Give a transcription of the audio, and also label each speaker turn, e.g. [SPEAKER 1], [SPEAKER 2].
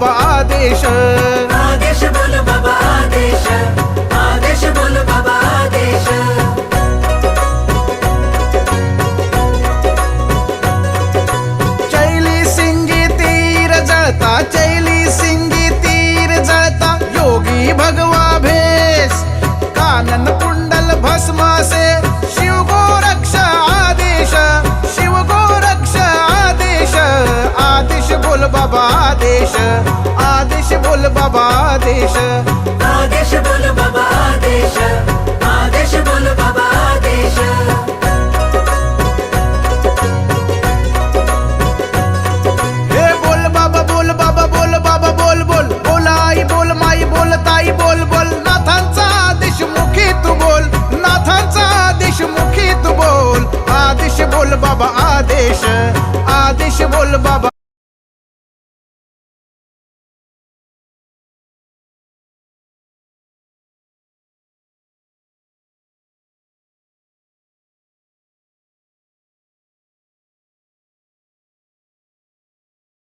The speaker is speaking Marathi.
[SPEAKER 1] बाबा आदेश,
[SPEAKER 2] आदेश बोल बाबा आदेश, आदेश बोल बाबा आदेश।
[SPEAKER 1] चैली सिंगी तीर जळता, चैली सिंगी तीर जळता, योगी भगवा भेष, कानन कुंडल भस्मासे, शिव गोरक्ष आदेश, शिव गोरक्ष आदेश, आदेश बोल बाबा आदेश, आदेश बोल बाबा आदेश,
[SPEAKER 2] आदेश बोल बाबा आदेश, आदेश बोल बाबा आदेश।
[SPEAKER 1] हे बोल बाबा बोल बाबा बोल बाबा बोल बोल, बोल आई बोल माई बोल ताई बोल बोल, नाथांचा आदेश मुखी तू बोल, नाथांचा आदेश मुखी तू बोल, आदेश बोल बाबा आदेश, आदेश बोल बाबा